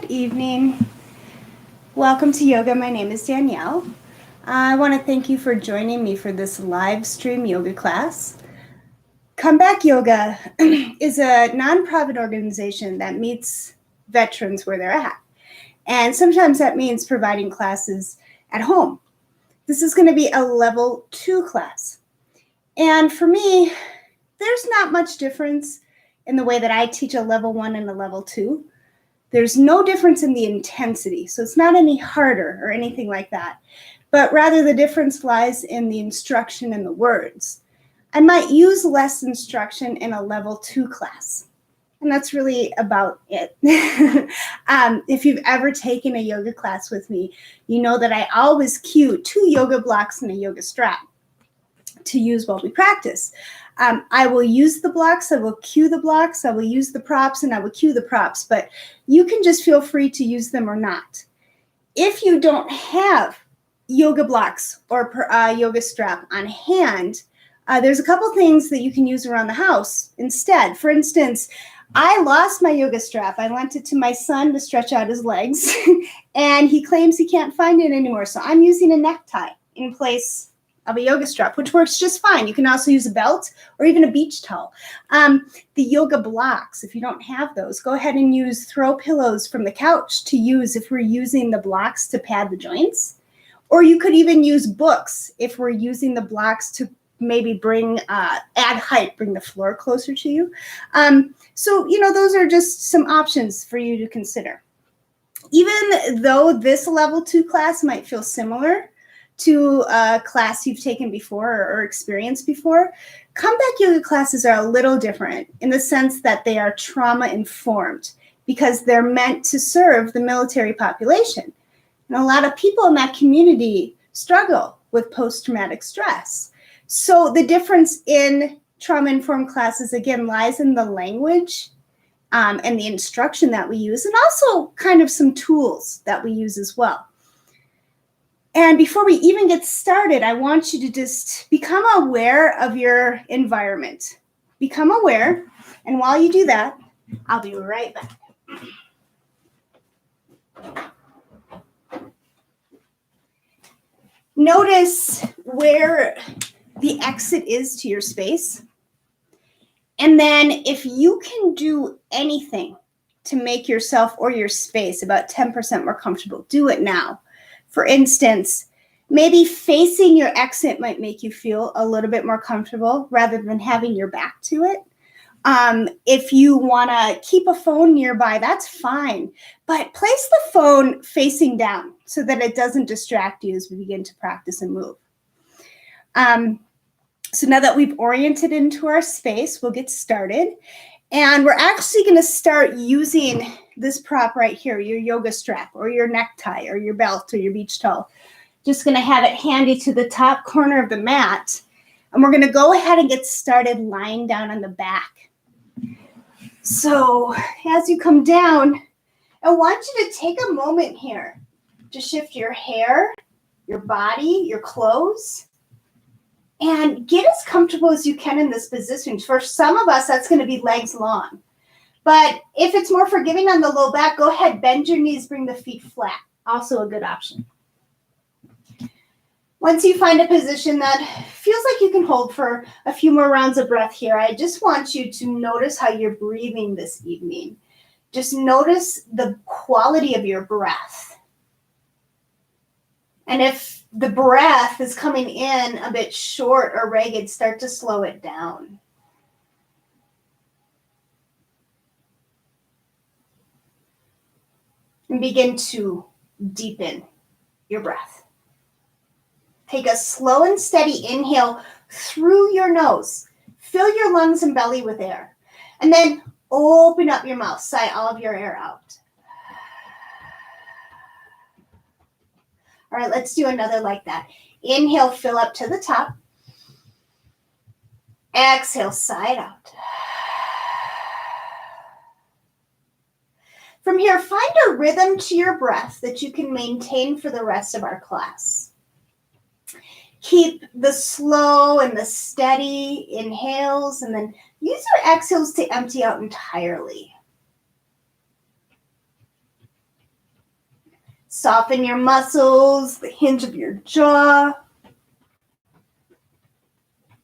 Good evening. Welcome to yoga. My name is Danielle. I want to thank you for joining me for this live stream yoga class. Comeback Yoga is a nonprofit organization that meets veterans where they're at. And sometimes that means providing classes at home. This is going to be a level 2 class. And for me, there's not much difference in the way that I teach a level 1 and a level 2. There's no difference in the intensity, so it's not any harder or anything like that, but rather the difference lies in the instruction and the words. I might use less instruction in a level 2 class, and that's really about it. If you've ever taken a yoga class with me, you know that I always cue 2 yoga blocks and a yoga strap to use while we practice. I will use the blocks, I will cue the blocks, I will use the props, and I will cue the props, but you can just feel free to use them or not. If you don't have yoga blocks or yoga strap on hand, there's a couple things that you can use around the house instead. For instance, I lost my yoga strap. I lent it to my son to stretch out his legs, and he claims he can't find it anymore, so I'm using a necktie in place of a yoga strap, which works just fine. You can also use a belt or even a beach towel. The yoga blocks, if you don't have those, go ahead and use throw pillows from the couch to use if we're using the blocks to pad the joints. Or you could even use books if we're using the blocks to maybe bring, add height, bring the floor closer to you. So, those are just some options for you to consider. Even though this level 2 class might feel similar to a class you've taken before or experienced before, comeback yoga classes are a little different in the sense that they are trauma informed because they're meant to serve the military population. And a lot of people in that community struggle with post-traumatic stress. So the difference in trauma-informed classes, again, lies in the language and the instruction that we use, and also kind of some tools that we use as well. And before we even get started, I want you to just become aware of your environment. Become aware, and while you do that, I'll be right back. Notice where the exit is to your space. And then if you can do anything to make yourself or your space about 10% more comfortable, do it now. For instance, maybe facing your exit might make you feel a little bit more comfortable rather than having your back to it. If you want to keep a phone nearby, that's fine. But place the phone facing down so that it doesn't distract you as we begin to practice and move. So now that we've oriented into our space, we'll get started. And we're actually going to start using this prop right here, your yoga strap or your necktie or your belt or your beach towel. Just going to have it handy to the top corner of the mat. And we're going to go ahead and get started lying down on the back. So as you come down, I want you to take a moment here to shift your hair, your body, your clothes, and get as comfortable as you can in this position. For some of us, that's going to be legs long. But if it's more forgiving on the low back, go ahead, bend your knees, bring the feet flat. Also a good option. Once you find a position that feels like you can hold for a few more rounds of breath here, I just want you to notice how you're breathing this evening. Just notice the quality of your breath. And if the breath is coming in a bit short or ragged, start to slow it down. And begin to deepen your breath. Take a slow and steady inhale through your nose. Fill your lungs and belly with air. And then open up your mouth. Sigh all of your air out. All right, let's do another like that. Inhale, fill up to the top. Exhale, sigh it out. From here, find a rhythm to your breath that you can maintain for the rest of our class. Keep the slow and the steady inhales, and then use your exhales to empty out entirely. Soften your muscles, the hinge of your jaw.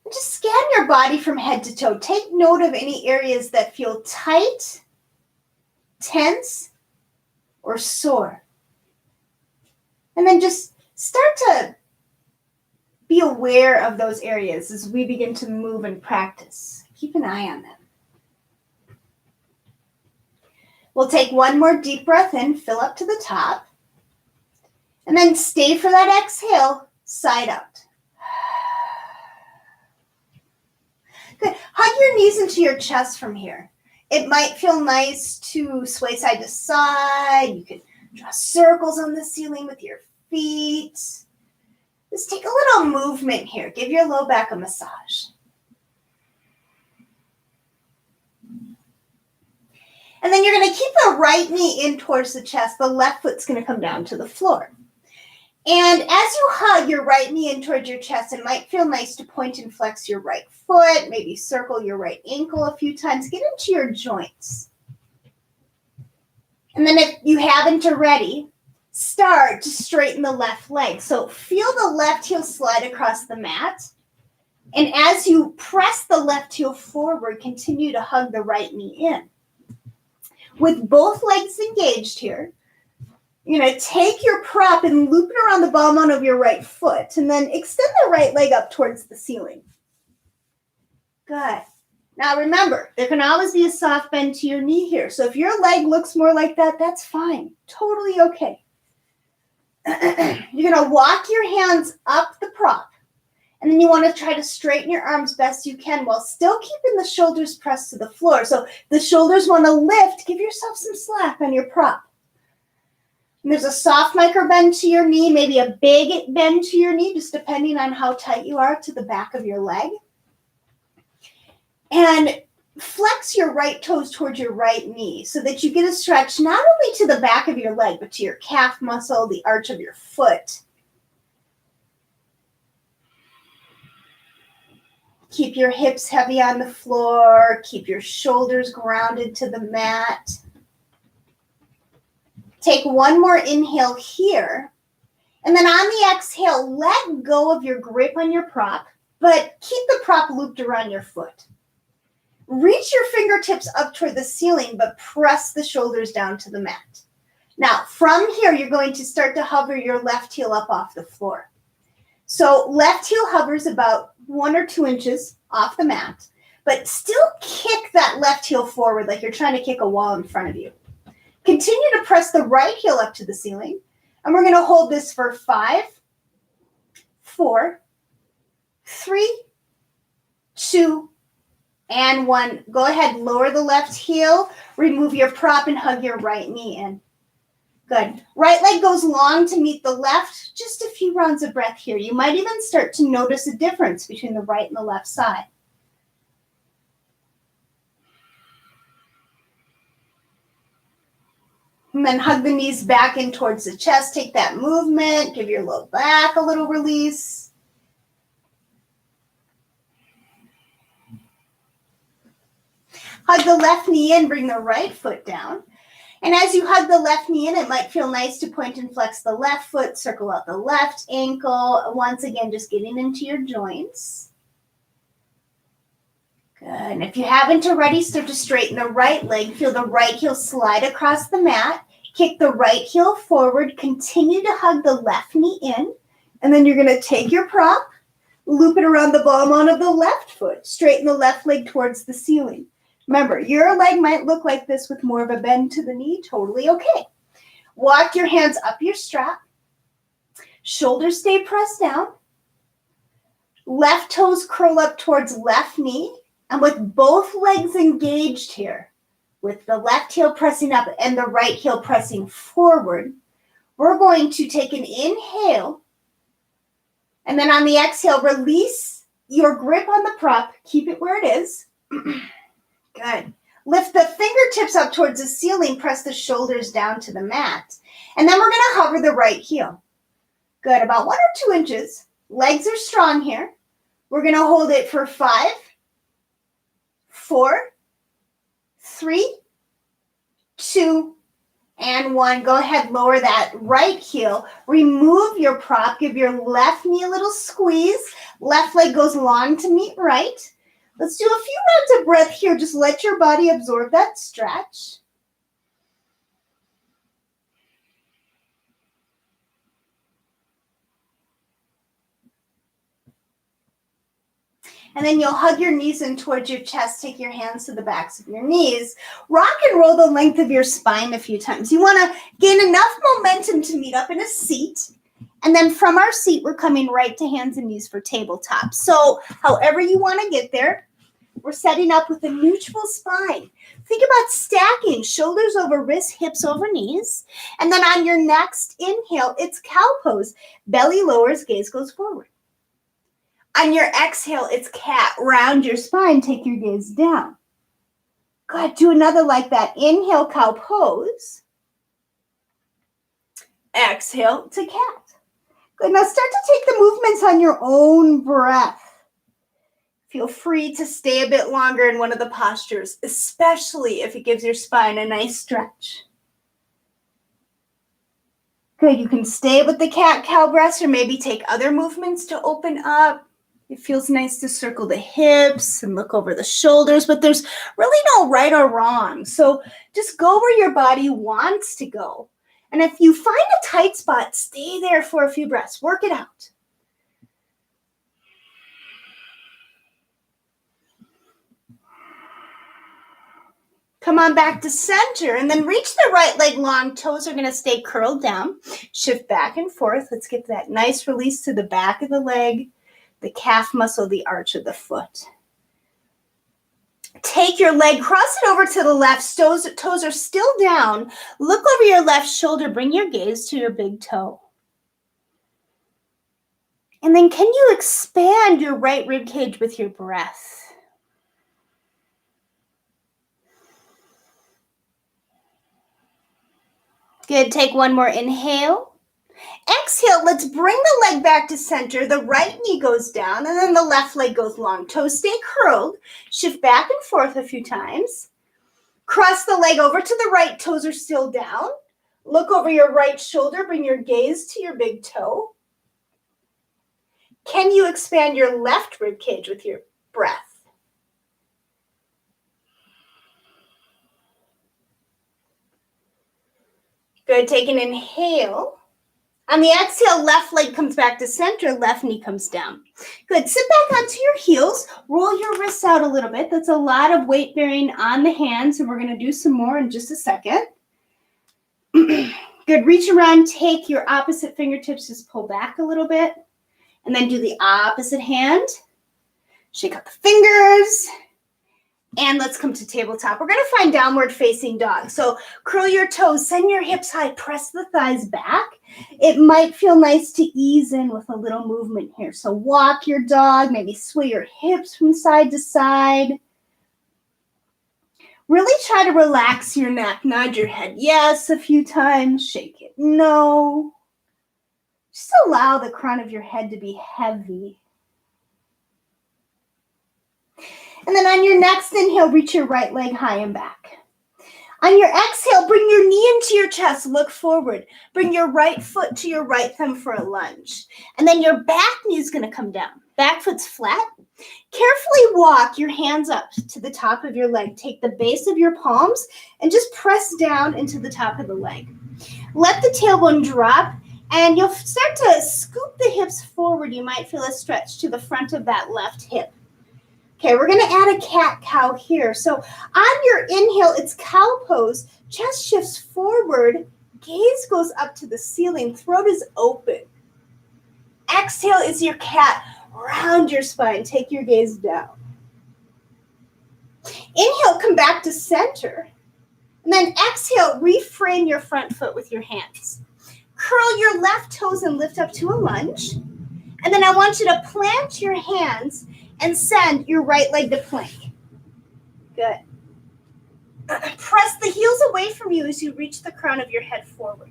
And just scan your body from head to toe. Take note of any areas that feel tight, tense, or sore. And then just start to be aware of those areas as we begin to move and practice. Keep an eye on them. We'll take one more deep breath in, fill up to the top, and then stay for that exhale, side out. Good. Hug your knees into your chest from here. It might feel nice to sway side to side. You can draw circles on the ceiling with your feet. Just take a little movement here. Give your low back a massage. And then you're going to keep the right knee in towards the chest. The left foot's going to come down to the floor. And as you hug your right knee in towards your chest, it might feel nice to point and flex your right foot, maybe circle your right ankle a few times. Get into your joints. And then if you haven't already, start to straighten the left leg. So feel the left heel slide across the mat. And as you press the left heel forward, continue to hug the right knee in. With both legs engaged here, you're going to take your prop and loop it around the ball of your right foot, and then extend the right leg up towards the ceiling. Good. Now remember, there can always be a soft bend to your knee here. So if your leg looks more like that, that's fine. Totally okay. You're going to walk your hands up the prop. And then you want to try to straighten your arms best you can while still keeping the shoulders pressed to the floor. So the shoulders want to lift. Give yourself some slack on your prop. And there's a soft micro bend to your knee, maybe a big bend to your knee, just depending on how tight you are to the back of your leg. And flex your right toes towards your right knee so that you get a stretch not only to the back of your leg, but to your calf muscle, the arch of your foot. Keep your hips heavy on the floor. Keep your shoulders grounded to the mat. Take one more inhale here. And then on the exhale, let go of your grip on your prop, but keep the prop looped around your foot. Reach your fingertips up toward the ceiling, but press the shoulders down to the mat. Now, from here, you're going to start to hover your left heel up off the floor. So left heel hovers about 1 or 2 inches off the mat, but still kick that left heel forward like you're trying to kick a wall in front of you. Continue to press the right heel up to the ceiling, and we're going to hold this for 5, 4, 3, 2, and 1. Go ahead, lower the left heel, remove your prop, and hug your right knee in. Good. Right leg goes long to meet the left. Just a few rounds of breath here. You might even start to notice a difference between the right and the left side. And then hug the knees back in towards the chest. Take that movement. Give your low back a little release. Hug the left knee in. Bring the right foot down. And as you hug the left knee in, it might feel nice to point and flex the left foot, circle out the left ankle. Once again, just getting into your joints. Good. And if you haven't already, start to straighten the right leg. Feel the right heel slide across the mat. Kick the right heel forward. Continue to hug the left knee in. And then you're going to take your prop, loop it around the ball of the left foot. Straighten the left leg towards the ceiling. Remember, your leg might look like this with more of a bend to the knee. Totally okay. Walk your hands up your strap. Shoulders stay pressed down. Left toes curl up towards left knee. And with both legs engaged here, with the left heel pressing up and the right heel pressing forward, we're going to take an inhale. And then on the exhale, release your grip on the prop. Keep it where it is. Good. Lift the fingertips up towards the ceiling. Press the shoulders down to the mat. And then we're going to hover the right heel. Good. About 1 or 2 inches. Legs are strong here. We're going to hold it for 5, 4, 3, 2, And 1. Go ahead, lower that right heel. Remove your prop. Give your left knee a little squeeze. Left leg goes long to meet right. Let's do a few rounds of breath here. Just let your body absorb that stretch. And then you'll hug your knees in towards your chest. Take your hands to the backs of your knees. Rock and roll the length of your spine a few times. You want to gain enough momentum to meet up in a seat. And then from our seat, we're coming right to hands and knees for tabletop. So however you want to get there, we're setting up with a neutral spine. Think about stacking shoulders over wrists, hips over knees. And then on your next inhale, it's cow pose. Belly lowers, gaze goes forward. On your exhale, it's cat. Round your spine, take your gaze down. Good, do another like that. Inhale, cow pose. Exhale to cat. Good, now start to take the movements on your own breath. Feel free to stay a bit longer in one of the postures, especially if it gives your spine a nice stretch. Good, you can stay with the cat-cow breaths or maybe take other movements to open up. It feels nice to circle the hips and look over the shoulders, but there's really no right or wrong. So just go where your body wants to go. And if you find a tight spot, stay there for a few breaths. Work it out. Come on back to center and then reach the right leg long. Toes are going to stay curled down. Shift back and forth. Let's get that nice release to the back of the leg, the calf muscle, the arch of the foot. Take your leg, cross it over to the left. Toes are still down. Look over your left shoulder. Bring your gaze to your big toe. And then can you expand your right rib cage with your breath? Good, take one more inhale. Exhale, let's bring the leg back to center. The right knee goes down and then the left leg goes long. Toes stay curled. Shift back and forth a few times. Cross the leg over to the right. Toes are still down. Look over your right shoulder. Bring your gaze to your big toe. Can you expand your left rib cage with your breath? Good, take an inhale. On the exhale, left leg comes back to center, left knee comes down. Good, sit back onto your heels, roll your wrists out a little bit. That's a lot of weight bearing on the hands, and we're gonna do some more in just a second. Good, reach around, take your opposite fingertips, just pull back a little bit, and then do the opposite hand. Shake out the fingers. And let's come to tabletop. We're going to find downward facing dog. So curl your toes, send your hips high, press the thighs back. It might feel nice to ease in with a little movement here. So walk your dog, maybe sway your hips from side to side. Really try to relax your neck. Nod your head yes a few times, shake it no. Just allow the crown of your head to be heavy. And then on your next inhale, reach your right leg high and back. On your exhale, bring your knee into your chest, look forward. Bring your right foot to your right thumb for a lunge. And then your back knee is going to come down. Back foot's flat. Carefully walk your hands up to the top of your leg. Take the base of your palms and just press down into the top of the leg. Let the tailbone drop and you'll start to scoop the hips forward. You might feel a stretch to the front of that left hip. Okay, we're going to add a cat-cow here. So on your inhale, it's cow pose. Chest shifts forward. Gaze goes up to the ceiling. Throat is open. Exhale is your cat. Round your spine. Take your gaze down. Inhale, come back to center. And then exhale, reframe your front foot with your hands. Curl your left toes and lift up to a lunge. And then I want you to plant your hands and send your right leg to plank. Good. Press the heels away from you as you reach the crown of your head forward.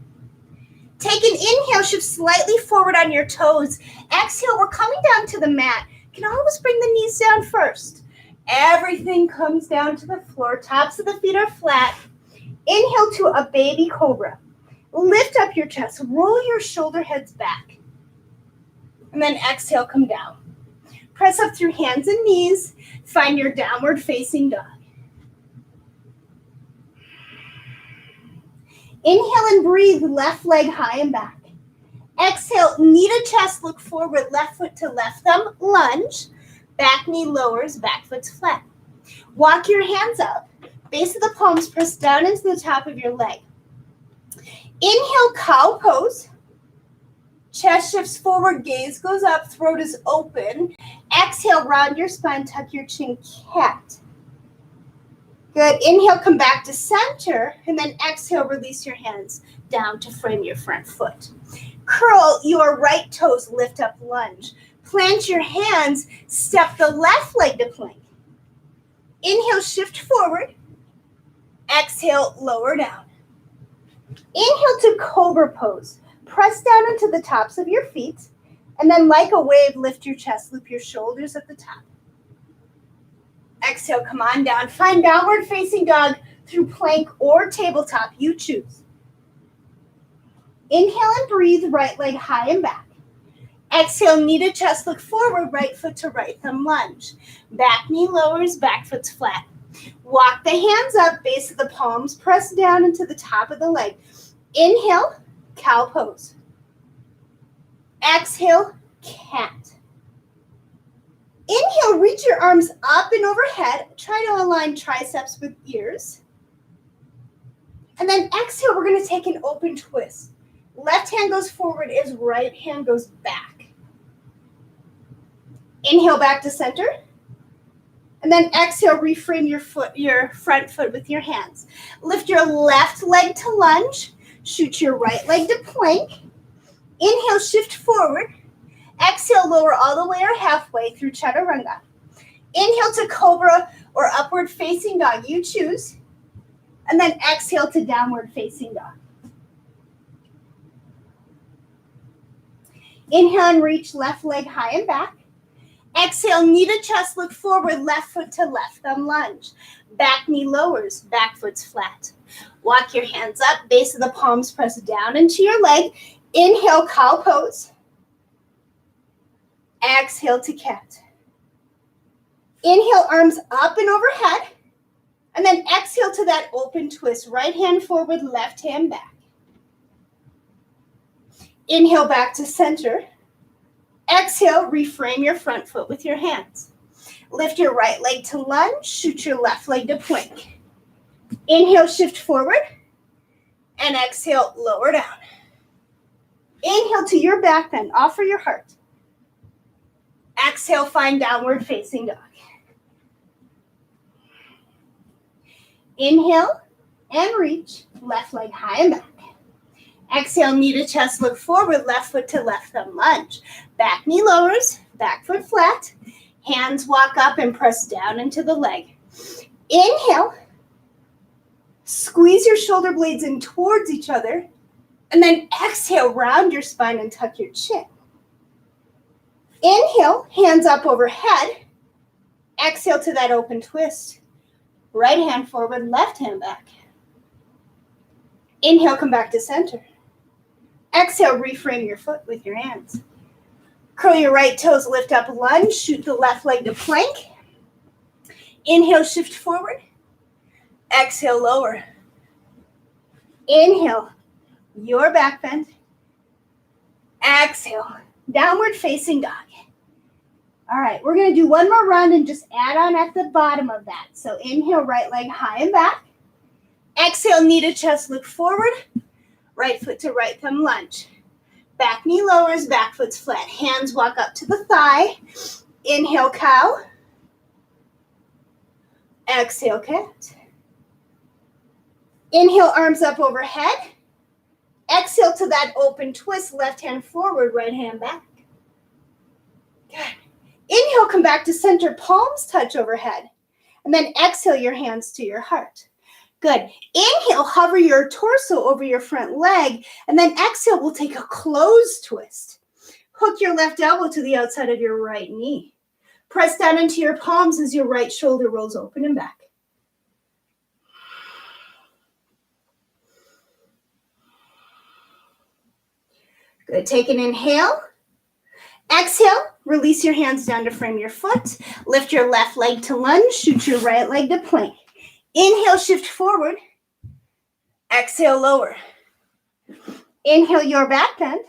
Take an inhale, shift slightly forward on your toes. Exhale, we're coming down to the mat. You can always bring the knees down first. Everything comes down to the floor. Tops of the feet are flat. Inhale to a baby cobra. Lift up your chest. Roll your shoulder heads back. And then exhale, come down. Press up through hands and knees. Find your downward facing dog. Inhale and breathe, left leg high and back. Exhale, knee to chest, look forward, left foot to left thumb, lunge. Back knee lowers, back foot's flat. Walk your hands up. Base of the palms press down into the top of your leg. Inhale, cow pose. Chest shifts forward, gaze goes up, throat is open. Exhale, round your spine, tuck your chin, cat. Good. Inhale, come back to center, and then exhale, release your hands down to frame your front foot. Curl your right toes, lift up, lunge. Plant your hands, step the left leg to plank. Inhale, shift forward. Exhale, lower down. Inhale to cobra pose. Press down into the tops of your feet, and then like a wave, lift your chest, loop your shoulders at the top. Exhale, come on down. Find downward facing dog through plank or tabletop, you choose. Inhale and breathe, right leg high and back. Exhale, knee to chest, look forward, right foot to right thumb, lunge. Back knee lowers, back foot's flat. Walk the hands up, base of the palms, press down into the top of the leg. Inhale, cow pose. Exhale, cat. Inhale, reach your arms up and overhead. Try to align triceps with ears. And then exhale, we're going to take an open twist. Left hand goes forward as right hand goes back. Inhale back to center. And then exhale, reframe your front foot with your hands. Lift your left leg to lunge. Shoot your right leg to plank. Inhale, shift forward. Exhale, lower all the way or halfway through chaturanga. Inhale to cobra or upward facing dog, you choose. And then exhale to downward facing dog. Inhale and reach left leg high and back. Exhale, knee to chest, look forward, left foot to left thumb, lunge. Back knee lowers, back foot's flat. Walk your hands up, base of the palms press down into your leg. Inhale, cow pose. Exhale to cat. Inhale, arms up and overhead. And then exhale to that open twist. Right hand forward, left hand back. Inhale back to center. Exhale, reframe your front foot with your hands. Lift your right leg to lunge. Shoot your left leg to plank. Inhale, shift forward. And exhale, lower down. Inhale to your back bend. Offer your heart. Exhale, find downward facing dog. Inhale and reach. Left leg high and back. Exhale, knee to chest, look forward, left foot to left thumb, lunge. Back knee lowers, back foot flat. Hands walk up and press down into the leg. Inhale. Squeeze your shoulder blades in towards each other. And then exhale, round your spine and tuck your chin. Inhale, hands up overhead. Exhale to that open twist. Right hand forward, left hand back. Inhale, come back to center. Exhale, reframe your foot with your hands. Curl your right toes, lift up, lunge, shoot the left leg to plank. Inhale, shift forward. Exhale, lower. Inhale, your back bend. Exhale, downward facing dog. All right, we're going to do one more round and just add on at the bottom of that. So inhale, right leg high and back. Exhale, knee to chest, look forward. Right foot to right thumb, lunge. Back knee lowers, back foot's flat. Hands walk up to the thigh. Inhale, cow. Exhale, cat. Inhale, arms up overhead. Exhale to that open twist, left hand forward, right hand back. Good. Inhale, come back to center, palms touch overhead. And then exhale your hands to your heart. Good. Inhale, hover your torso over your front leg. And then exhale, we'll take a closed twist. Hook your left elbow to the outside of your right knee. Press down into your palms as your right shoulder rolls open and back. Good. Take an inhale. Exhale. Release your hands down to frame your foot. Lift your left leg to lunge. Shoot your right leg to plank. Inhale, shift forward. Exhale, lower. Inhale, your back bend.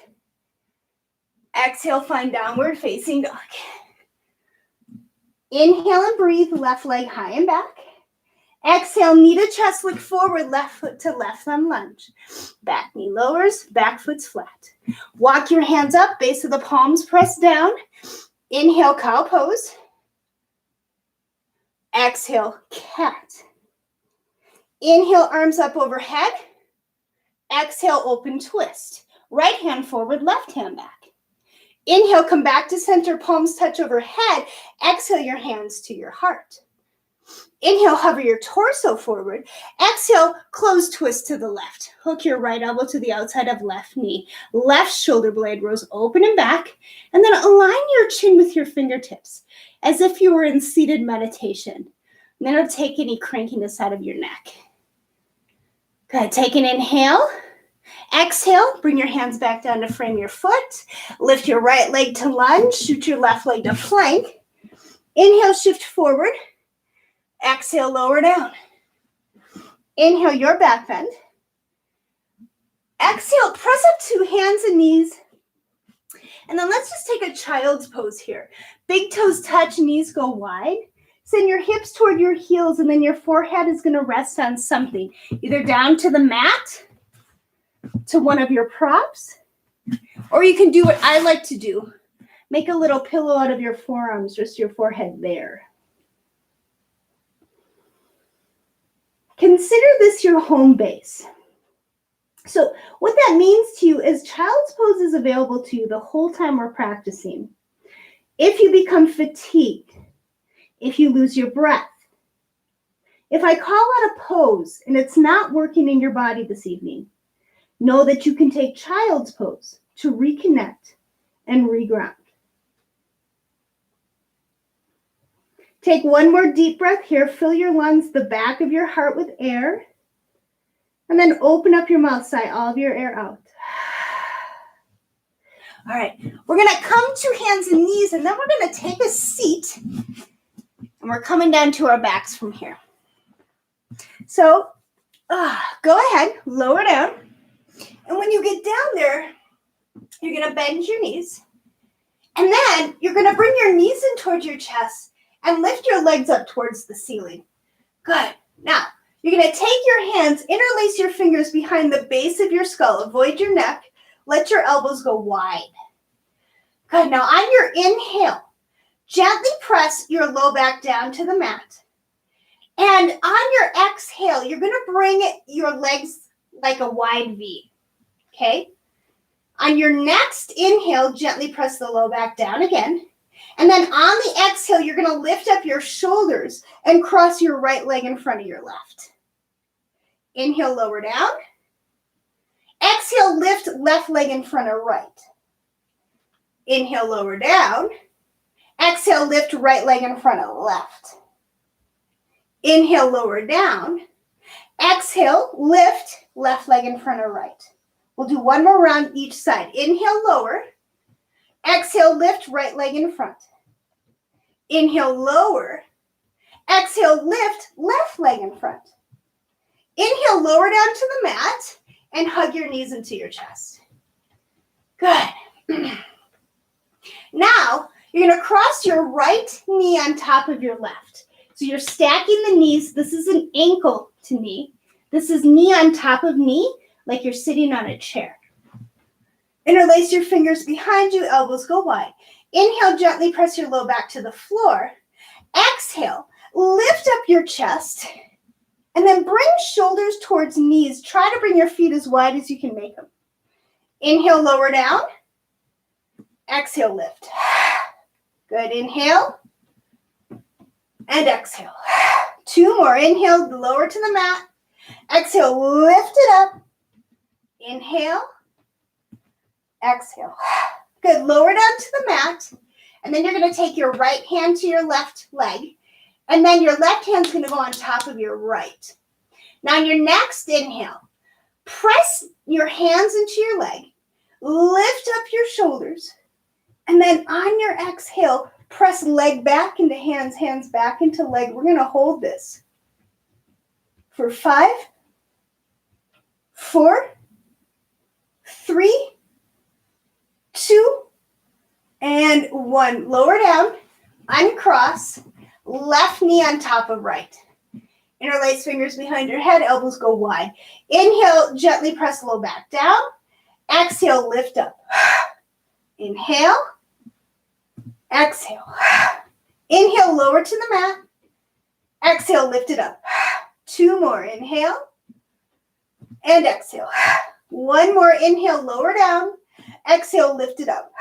Exhale, find downward facing dog. Inhale and breathe, left leg high and back. Exhale, knee to chest, look forward, left foot to left thumb lunge. Back knee lowers, back foot's flat. Walk your hands up, base of the palms press down. Inhale, cow pose. Exhale, cat. Inhale, arms up overhead. Exhale, open twist. Right hand forward, left hand back. Inhale, come back to center, palms touch overhead. Exhale, your hands to your heart. Inhale, hover your torso forward. Exhale, close twist to the left. Hook your right elbow to the outside of left knee. Left shoulder blade rows open and back. And then align your chin with your fingertips as if you were in seated meditation. And then it'll take any crankiness out of your neck. Good. Take an inhale. Exhale, bring your hands back down to frame your foot. Lift your right leg to lunge. Shoot your left leg to plank. Inhale, shift forward. Exhale, lower down. Inhale, your back bend. Exhale, press up to hands and knees. And then let's just take a child's pose here. Big toes touch, knees go wide. Send your hips toward your heels, and then your forehead is going to rest on something, either down to the mat, to one of your props, or you can do what I like to do. Make a little pillow out of your forearms, just your forehead there. Consider this your home base. So what that means to you is child's pose is available to you the whole time we're practicing. If you become fatigued, if you lose your breath, if I call out a pose and it's not working in your body this evening, know that you can take child's pose to reconnect and reground. Take one more deep breath here. Fill your lungs, the back of your heart with air. And then open up your mouth, sigh all of your air out. All right, we're going to come to hands and knees, and then we're going to take a seat. And we're coming down to our backs from here. So go ahead, lower down. And when you get down there, you're going to bend your knees. And then you're going to bring your knees in towards your chest and lift your legs up towards the ceiling. Good. Now, you're going to take your hands, interlace your fingers behind the base of your skull. Avoid your neck. Let your elbows go wide. Good. Now, on your inhale, gently press your low back down to the mat. And on your exhale, you're going to bring your legs like a wide V. Okay? On your next inhale, gently press the low back down again. And then on the exhale, you're going to lift up your shoulders and cross your right leg in front of your left. Inhale, lower down. Exhale, lift left leg in front of right. Inhale, lower down. Exhale, lift right leg in front of left. Inhale, lower down. Exhale, lift left leg in front of right. We'll do one more round each side. Inhale, lower. Exhale, lift right leg in front. Inhale, lower. Exhale, lift left leg in front. Inhale, lower down to the mat and hug your knees into your chest. Good. Now, you're going to cross your right knee on top of your left. So you're stacking the knees. This is an ankle to knee. This is knee on top of knee, like you're sitting on a chair. Interlace your fingers behind you, elbows go wide. Inhale, gently press your low back to the floor. Exhale, lift up your chest, and then bring shoulders towards knees. Try to bring your feet as wide as you can make them. Inhale, lower down. Exhale, lift. Good. Inhale and exhale. Two more. Inhale, lower to the mat. Exhale, lift it up. Inhale. Exhale. Good. Lower down to the mat. And then you're going to take your right hand to your left leg. And then your left hand's going to go on top of your right. Now, on your next inhale, press your hands into your leg. Lift up your shoulders. And then on your exhale, press leg back into hands, hands back into leg. We're going to hold this for 5, 4, 3, 2, and 1. Lower down, uncross, left knee on top of right. Interlace fingers behind your head, elbows go wide. Inhale, gently press low back down. Exhale, lift up. Inhale. Exhale. Inhale, lower to the mat. Exhale, lift it up. 2 more. Inhale. And exhale. 1 more. Inhale, lower down. Exhale, lift it up.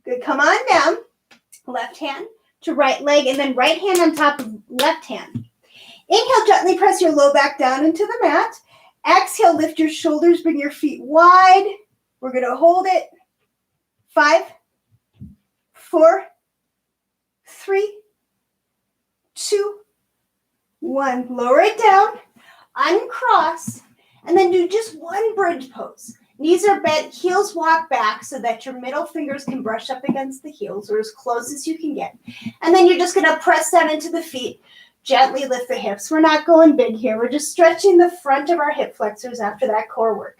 Good. Come on down. Left hand to right leg, and then right hand on top of left hand. Inhale, gently press your low back down into the mat. Exhale, lift your shoulders, bring your feet wide. We're going to hold it. 5, 4, 3, 2, 1. Lower it down, uncross, and then do just one bridge pose. Knees are bent, heels walk back so that your middle fingers can brush up against the heels or as close as you can get. And then you're just going to press down into the feet. Gently lift the hips. We're not going big here. We're just stretching the front of our hip flexors after that core work.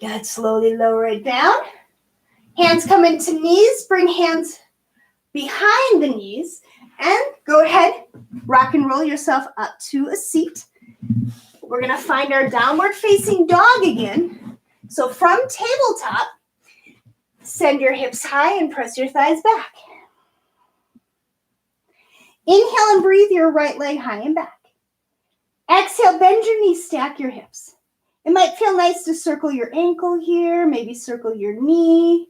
Good. Slowly lower it down. Hands come into knees. Bring hands behind the knees. And go ahead. Rock and roll yourself up to a seat. We're going to find our downward facing dog again. So from tabletop, send your hips high and press your thighs back. Inhale and breathe your right leg high and back. Exhale, bend your knees, stack your hips. It might feel nice to circle your ankle here, maybe circle your knee.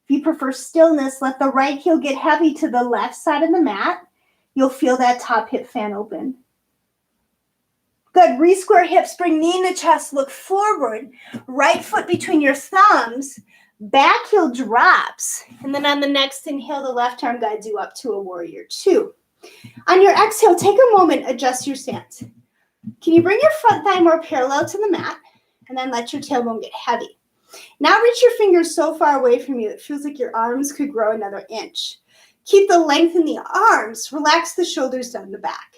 If you prefer stillness, let the right heel get heavy to the left side of the mat. You'll feel that top hip fan open. Good. Re-square hips, bring knee in the chest, look forward. Right foot between your thumbs, back heel drops. And then on the next inhale, the left arm guides you up to a warrior 2. On your exhale, take a moment, adjust your stance. Can you bring your front thigh more parallel to the mat? And then let your tailbone get heavy. Now reach your fingers so far away from you, it feels like your arms could grow another inch. Keep the length in the arms. Relax the shoulders down the back.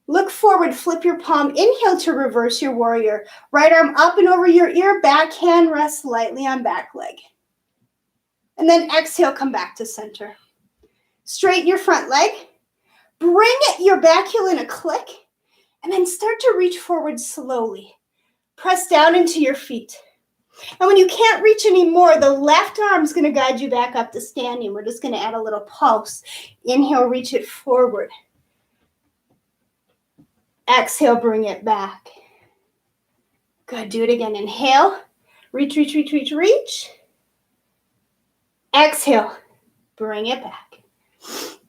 Look forward, flip your palm. Inhale to reverse your warrior. Right arm up and over your ear. Back hand rests lightly on back leg. And then exhale, come back to center. Straighten your front leg. Bring your back heel in a click. And then start to reach forward slowly. Press down into your feet. And when you can't reach anymore, the left arm is going to guide you back up to standing. We're just going to add a little pulse. Inhale, reach it forward. Exhale, bring it back. Good. Do it again. Inhale. Reach, reach, reach, reach, reach. Exhale. Bring it back.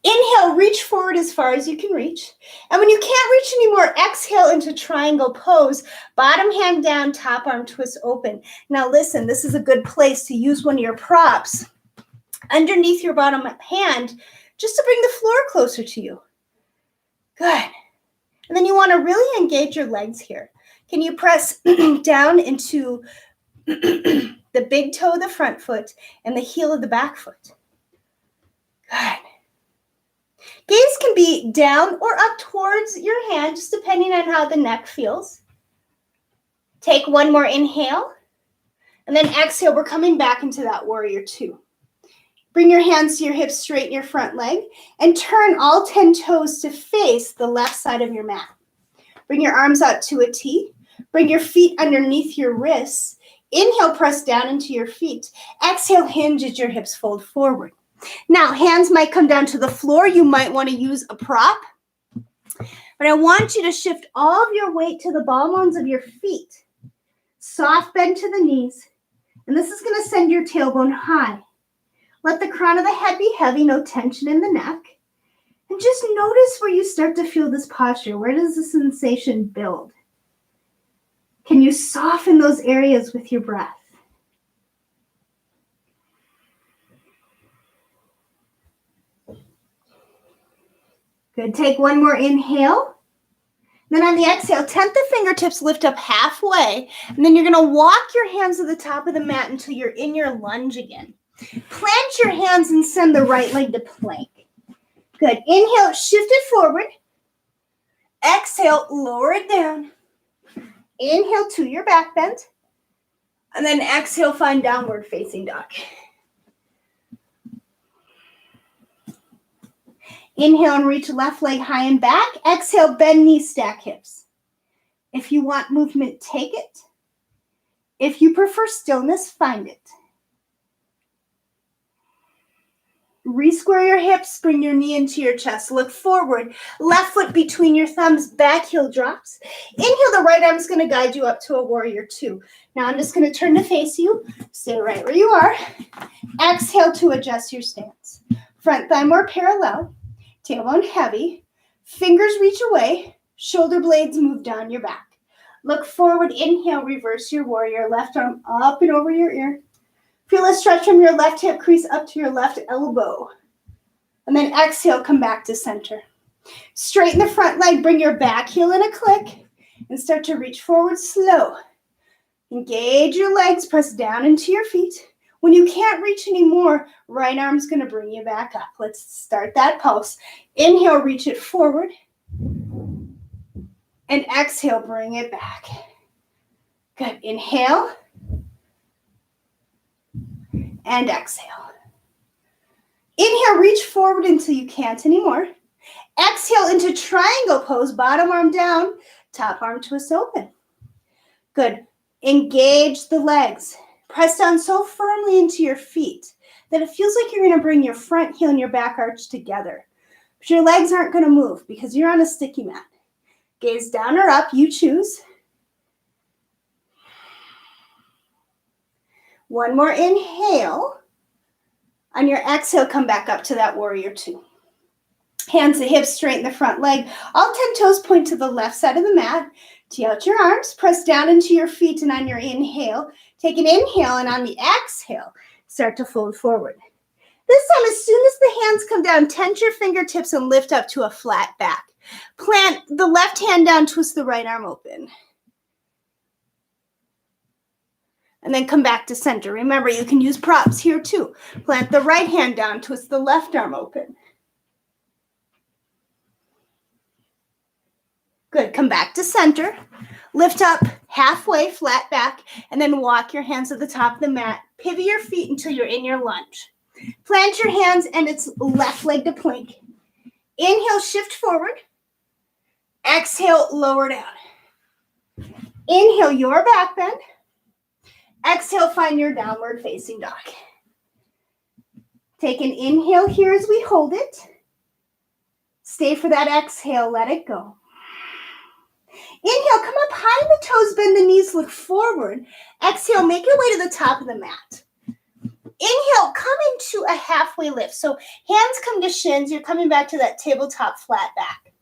Inhale, reach forward as far as you can reach. And when you can't reach anymore, exhale into triangle pose. Bottom hand down, top arm twist open. Now listen, this is a good place to use one of your props underneath your bottom hand just to bring the floor closer to you. Good. And then you want to really engage your legs here. Can you press down into the big toe of the front foot and the heel of the back foot? Good. Gaze can be down or up towards your hand, just depending on how the neck feels. Take one more inhale. And then exhale, we're coming back into that warrior 2. Bring your hands to your hips, straighten your front leg, and turn all 10 toes to face the left side of your mat. Bring your arms out to a T. Bring your feet underneath your wrists. Inhale, press down into your feet. Exhale, hinge as your hips fold forward. Now, hands might come down to the floor. You might want to use a prop. But I want you to shift all of your weight to the ball bones of your feet. Soft bend to the knees. And this is going to send your tailbone high. Let the crown of the head be heavy, no tension in the neck. And just notice where you start to feel this posture. Where does the sensation build? Can you soften those areas with your breath? Good. Take one more inhale. Then on the exhale, tent the fingertips, lift up halfway, and then you're going to walk your hands to the top of the mat until you're in your lunge again. Plant your hands and send the right leg to plank. Good. Inhale, shift it forward. Exhale, lower it down. Inhale to your back bend. And then exhale, find downward facing dog. Inhale and reach left leg high and back. Exhale, bend knees, stack hips. If you want movement, take it. If you prefer stillness, find it. Re-square your hips, bring your knee into your chest. Look forward, left foot between your thumbs, back heel drops. Inhale, the right arm is going to guide you up to a warrior two. Now I'm just going to turn to face you. Stay right where you are. Exhale to adjust your stance. Front thigh more parallel, tailbone heavy, fingers reach away, shoulder blades move down your back. Look forward, inhale, reverse your warrior, left arm up and over your ear. Feel a stretch from your left hip crease up to your left elbow. And then exhale, come back to center. Straighten the front leg, bring your back heel in a click, and start to reach forward slow. Engage your legs, press down into your feet. When you can't reach anymore, right arm's going to bring you back up. Let's start that pulse. Inhale, reach it forward. And exhale, bring it back. Good. Inhale. And exhale. Inhale, reach forward until you can't anymore. Exhale into triangle pose, bottom arm down, top arm twist open. Good. Engage the legs. Press down so firmly into your feet that it feels like you're going to bring your front heel and your back arch together. But your legs aren't going to move because you're on a sticky mat. Gaze down or up, you choose. One more inhale. On your exhale, come back up to that warrior two. Hands to hips, straighten the front leg. All 10 toes point to the left side of the mat. Tee out your arms, press down into your feet, and on your inhale, take an inhale, and on the exhale, start to fold forward. This time, as soon as the hands come down, tense your fingertips and lift up to a flat back. Plant the left hand down, twist the right arm open. And then come back to center. Remember, you can use props here too. Plant the right hand down, twist the left arm open. Good. Come back to center. Lift up halfway, flat back, and then walk your hands to the top of the mat. Pivot your feet until you're in your lunge. Plant your hands and it's left leg to plank. Inhale, shift forward. Exhale, lower down. Inhale, your back bend. Exhale, find your downward facing dog. Take an inhale here as we hold it. Stay for that exhale, let it go. Inhale, come up high in the toes, bend the knees, look forward. Exhale, make your way to the top of the mat. Inhale, come into a halfway lift. So hands come to shins, you're coming back to that tabletop flat back.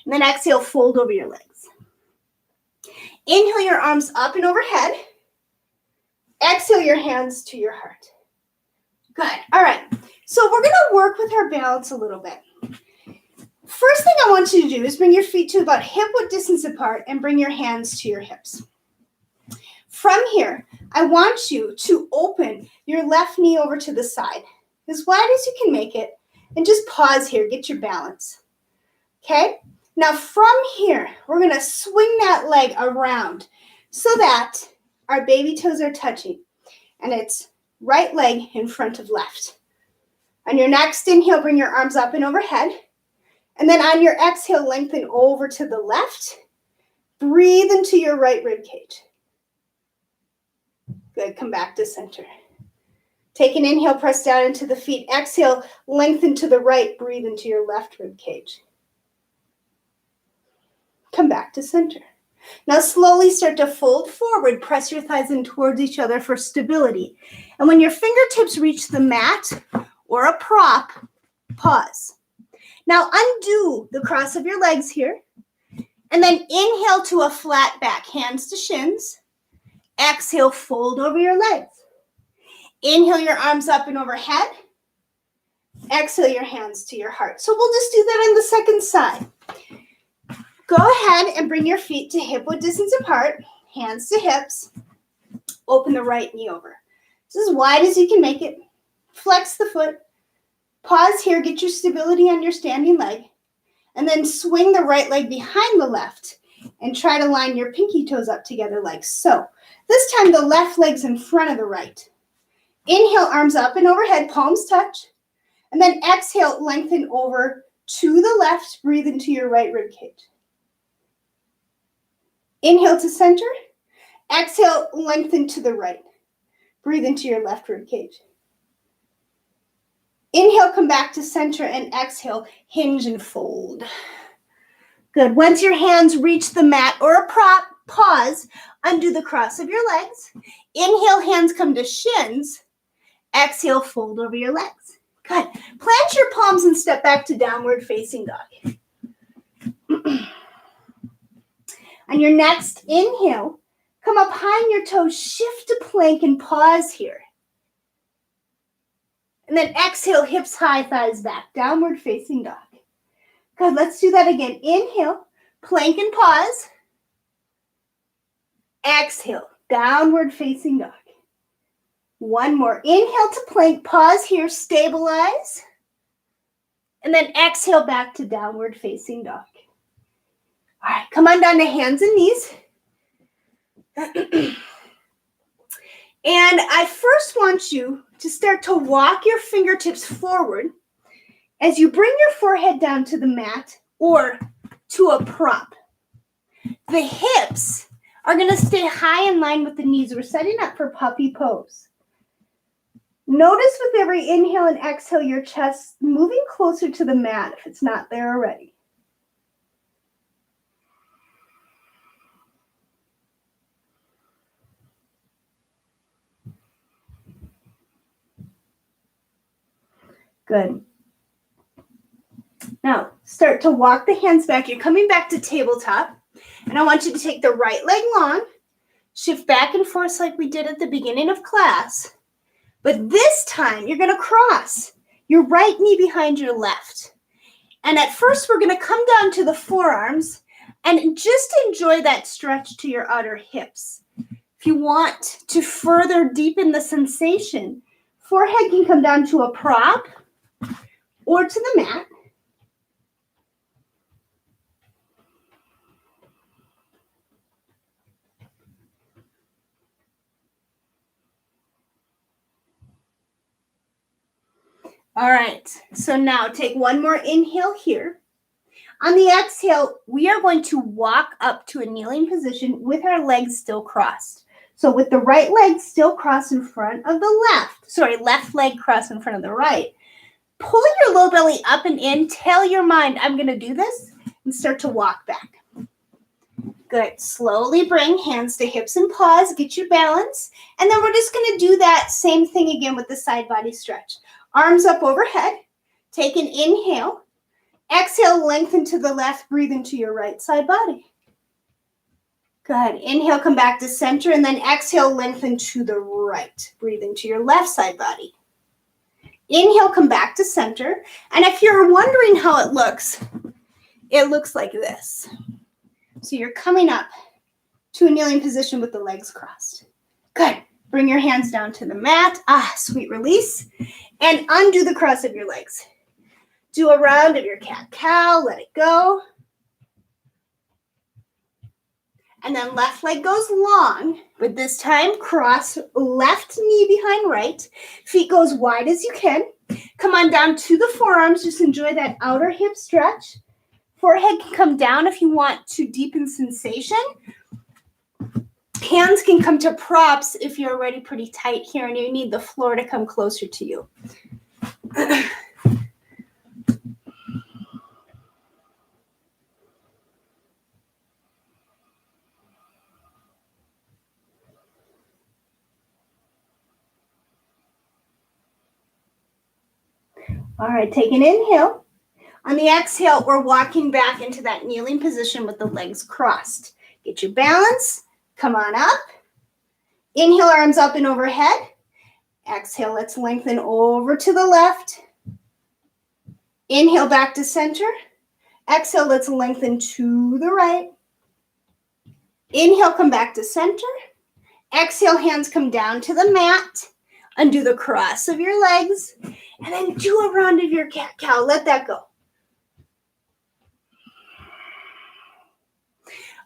And then exhale, fold over your legs. Inhale your arms up and overhead. Exhale your hands to your heart. Good. All right. So we're going to work with our balance a little bit. First thing I want you to do is bring your feet to about hip-width distance apart and bring your hands to your hips. From here, I want you to open your left knee over to the side, as wide as you can make it, and just pause here, get your balance. Okay? Now from here, we're going to swing that leg around so that our baby toes are touching, and it's right leg in front of left. On your next inhale, bring your arms up and overhead. And then on your exhale, lengthen over to the left. Breathe into your right rib cage. Good, come back to center. Take an inhale, press down into the feet. Exhale, lengthen to the right, breathe into your left rib cage. Come back to center. Now slowly start to fold forward, press your thighs in towards each other for stability. And when your fingertips reach the mat or a prop, pause. Now undo the cross of your legs here, and then inhale to a flat back, hands to shins. Exhale, fold over your legs. Inhale your arms up and overhead. Exhale your hands to your heart. So we'll just do that on the second side. Go ahead and bring your feet to hip-width distance apart, hands to hips. Open the right knee over. Just as wide as you can make it. Flex the foot. Pause here, get your stability on your standing leg. And then swing the right leg behind the left and try to line your pinky toes up together like so. This time the left leg's in front of the right. Inhale, arms up and overhead, palms touch. And then exhale, lengthen over to the left, breathe into your right rib cage. Inhale to center. Exhale, lengthen to the right. Breathe into your left rib cage. Inhale, come back to center, and exhale, hinge and fold. Good. Once your hands reach the mat or a prop, pause, undo the cross of your legs. Inhale, hands come to shins. Exhale, fold over your legs. Good. Plant your palms and step back to downward facing dog. On your next inhale, come up high on your toes, shift to plank and pause here. And then exhale, hips high, thighs back, downward facing dog. Good, let's do that again. Inhale, plank and pause. Exhale, downward facing dog. One more. Inhale to plank, pause here, stabilize. And then exhale back to downward facing dog. All right, come on down to hands and knees. And I first want you to start to walk your fingertips forward as you bring your forehead down to the mat or to a prop. The hips are going to stay high in line with the knees. We're setting up for puppy pose. Notice with every inhale and exhale, your chest moving closer to the mat if it's not there already. Good. Now, start to walk the hands back. You're coming back to tabletop. And I want you to take the right leg long, shift back and forth like we did at the beginning of class. But this time, you're going to cross your right knee behind your left. And at first, we're going to come down to the forearms and just enjoy that stretch to your outer hips. If you want to further deepen the sensation, forehead can come down to a prop or to the mat. All right, so now take one more inhale here. On the exhale, we are going to walk up to a kneeling position with our legs still crossed. So with the right leg still crossed in front of the left leg crossed in front of the right. Pull your low belly up and in. Tell your mind, I'm going to do this, and start to walk back. Good. Slowly bring hands to hips and pause. Get your balance. And then we're just going to do that same thing again with the side body stretch. Arms up overhead. Take an inhale. Exhale, lengthen to the left. Breathe into your right side body. Good. Inhale, come back to center. And then exhale, lengthen to the right. Breathe into your left side body. Inhale, come back to center. And if you're wondering how it looks like this. So you're coming up to a kneeling position with the legs crossed. Good. Bring your hands down to the mat. Sweet release. And undo the cross of your legs. Do a round of your cat-cow. Let it go. And then left leg goes long. But this time, cross left knee behind right. Feet go as wide as you can. Come on down to the forearms. Just enjoy that outer hip stretch. Forehead can come down if you want to deepen sensation. Hands can come to props if you're already pretty tight here and you need the floor to come closer to you. All right, take an inhale. On the exhale, we're walking back into that kneeling position with the legs crossed. Get your balance. Come on up. Inhale, arms up and overhead. Exhale, let's lengthen over to the left. Inhale, back to center. Exhale, let's lengthen to the right. Inhale, come back to center. Exhale, hands come down to the mat. Undo the cross of your legs. And then do a round of your cat-cow. Let that go.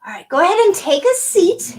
All right, go ahead and take a seat.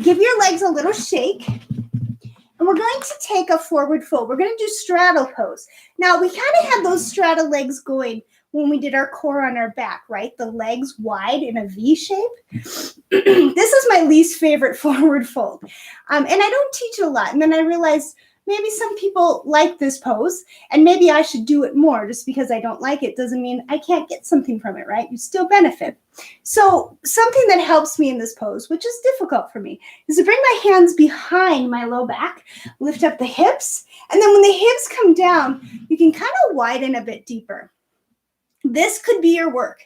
Give your legs a little shake. And we're going to take a forward fold. We're going to do straddle pose. Now, we kind of had those straddle legs going when we did our core on our back, right? The legs wide in a V shape. This is my least favorite forward fold. And I don't teach it a lot. And then I realized maybe some people like this pose, and maybe I should do it more. Just because I don't like it doesn't mean I can't get something from it, right? You still benefit. So something that helps me in this pose, which is difficult for me, is to bring my hands behind my low back, lift up the hips, and then when the hips come down, you can kind of widen a bit deeper. This could be your work.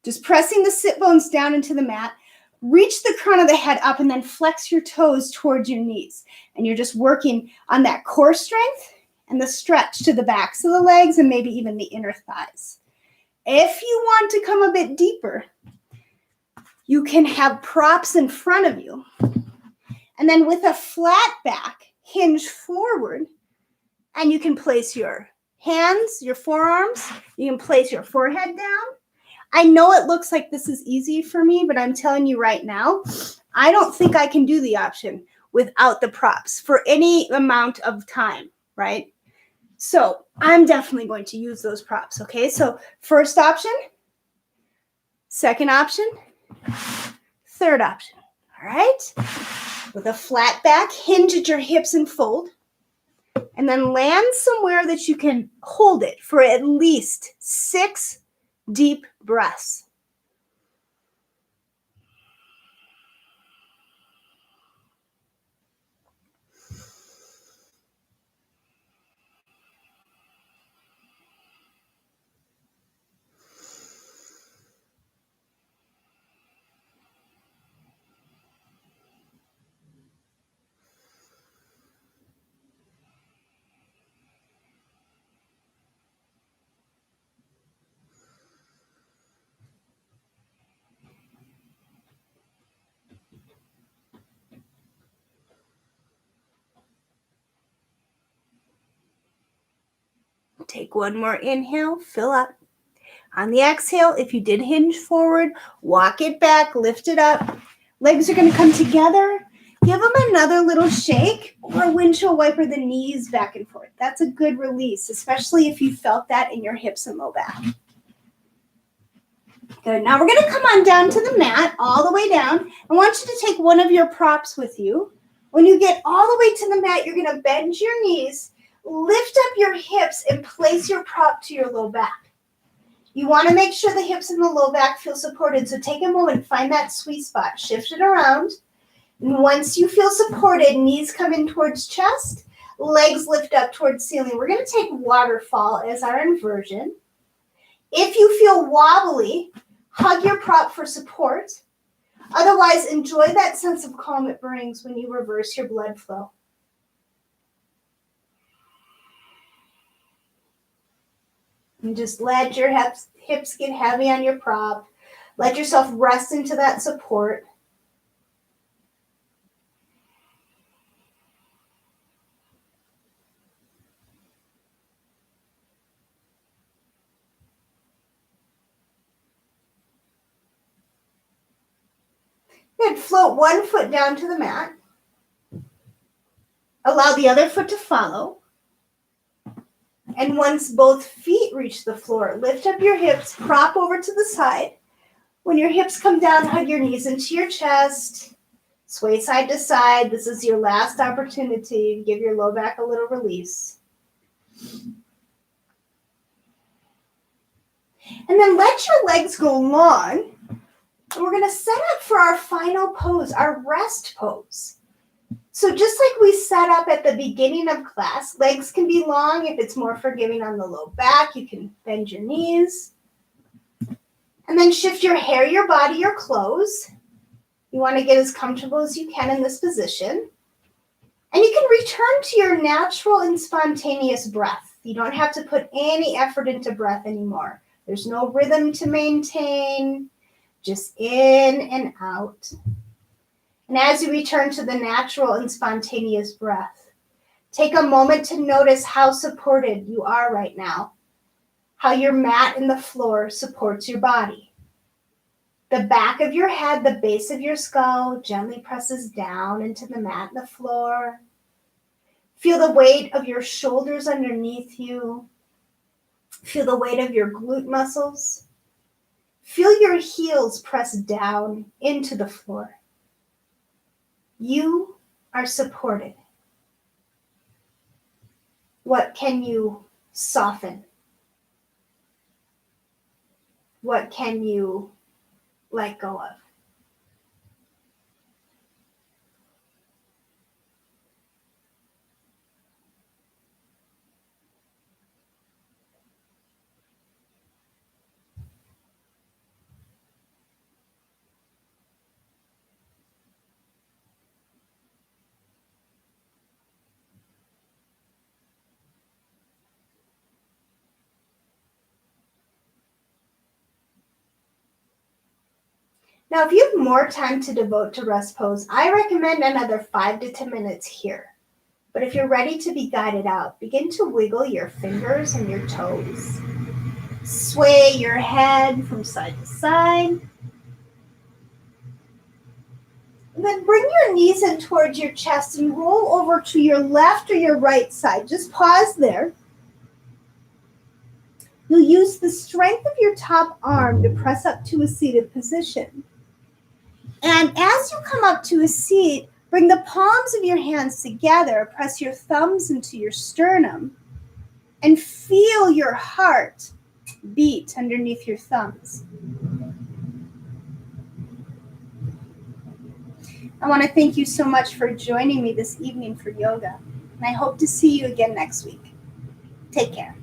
Just pressing the sit bones down into the mat, reach the crown of the head up, and then flex your toes towards your knees. And you're just working on that core strength and the stretch to the backs of the legs and maybe even the inner thighs. If you want to come a bit deeper, you can have props in front of you. And then with a flat back, hinge forward, and you can place your hands, your forearms, you can place your forehead down. I know it looks like this is easy for me, but I'm telling you right now, I don't think I can do the option without the props for any amount of time, right? So I'm definitely going to use those props, okay? So first option, second option, third option, all right? With a flat back, hinge at your hips and fold, and then land somewhere that you can hold it for at least 6 deep breaths. Take one more inhale, fill up. On the exhale, if you did hinge forward, walk it back, lift it up. Legs are going to come together. Give them another little shake or windshield wiper the knees back and forth. That's a good release, especially if you felt that in your hips and low back. Good. Now we're going to come on down to the mat, all the way down. I want you to take one of your props with you. When you get all the way to the mat, you're going to bend your knees, lift up your hips, and place your prop to your low back. You want to make sure the hips and the low back feel supported. So take a moment, find that sweet spot, shift it around. And once you feel supported, knees come in towards chest, legs lift up towards ceiling. We're going to take waterfall as our inversion. If you feel wobbly, hug your prop for support. Otherwise, enjoy that sense of calm it brings when you reverse your blood flow. And just let your hips get heavy on your prop. Let yourself rest into that support. Good. Float one foot down to the mat. Allow the other foot to follow. And once both feet reach the floor, lift up your hips, prop over to the side. When your hips come down, hug your knees into your chest. Sway side to side. This is your last opportunity to give your low back a little release. And then let your legs go long. And we're going to set up for our final pose, our rest pose. So just like we set up at the beginning of class, legs can be long. If it's more forgiving on the low back, you can bend your knees. And then shift your hair, your body, your clothes. You want to get as comfortable as you can in this position. And you can return to your natural and spontaneous breath. You don't have to put any effort into breath anymore. There's no rhythm to maintain, just in and out. And as you return to the natural and spontaneous breath, take a moment to notice how supported you are right now, how your mat and the floor supports your body. The back of your head, the base of your skull gently presses down into the mat and the floor. Feel the weight of your shoulders underneath you. Feel the weight of your glute muscles. Feel your heels press down into the floor. You are supported. What can you soften? What can you let go of? Now, if you have more time to devote to rest pose, I recommend another 5 to 10 minutes here. But if you're ready to be guided out, begin to wiggle your fingers and your toes. Sway your head from side to side. And then bring your knees in towards your chest and roll over to your left or your right side. Just pause there. You'll use the strength of your top arm to press up to a seated position. And as you come up to a seat, bring the palms of your hands together, press your thumbs into your sternum, and feel your heart beat underneath your thumbs. I want to thank you so much for joining me this evening for yoga, and I hope to see you again next week. Take care.